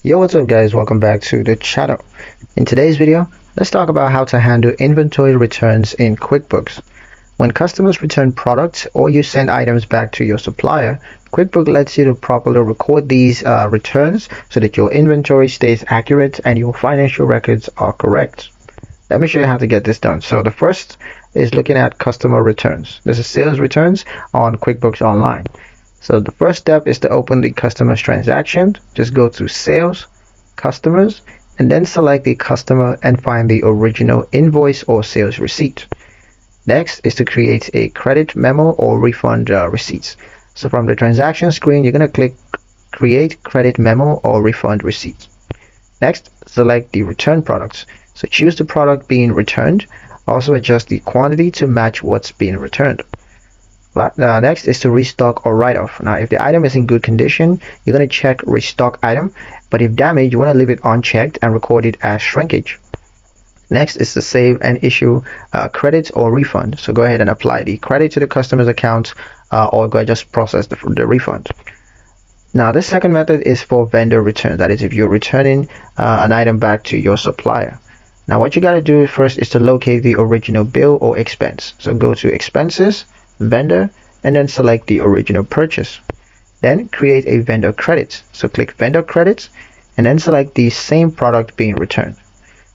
Yo, what's up guys, welcome back to the channel. In today's video, let's talk about how to handle inventory returns in QuickBooks. When customers return products or you send items back to your supplier, QuickBooks lets you to properly record these returns so that your inventory stays accurate and your financial records are correct. Let me show you how to get this done. So the first is looking at customer returns. This is sales returns on QuickBooks Online. So the first step is to open the customer's transaction. Just go to Sales, Customers, and then select the customer and find the original invoice or sales receipt. Next is to create a credit memo or refund receipts. So from the transaction screen, you're going to click Create Credit Memo or Refund Receipt. Next, select the return products. So choose the product being returned. Also adjust the quantity to match what's being returned. Next is to restock or write off. Now, if the item is in good condition, you're going to check restock item, but if damaged, you want to leave it unchecked and record it as shrinkage. Next is to save and issue credits or refund. So go ahead and apply the credit to the customer's account or go ahead and just process the refund. Now, the second method is for vendor return. That is, if you're returning an item back to your supplier. Now, what you got to do first is to locate the original bill or expense. So go to Expenses, Vendor, and then select the original purchase. Then create a vendor credit. So click Vendor Credits and then select the same product being returned.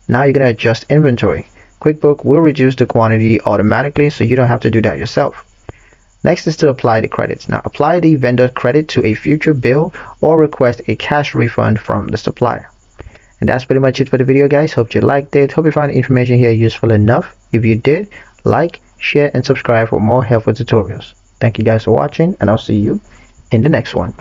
Now you're going to adjust inventory. QuickBooks will reduce the quantity automatically, so you don't have to do that yourself. Next is to apply the credits. Now apply the vendor credit to a future bill or request a cash refund from the supplier. And that's pretty much it for the video, guys. Hope you liked it. Hope you found the information here useful enough. If you did, like, share, and subscribe for more helpful tutorials. Thank you guys for watching, and I'll see you in the next one.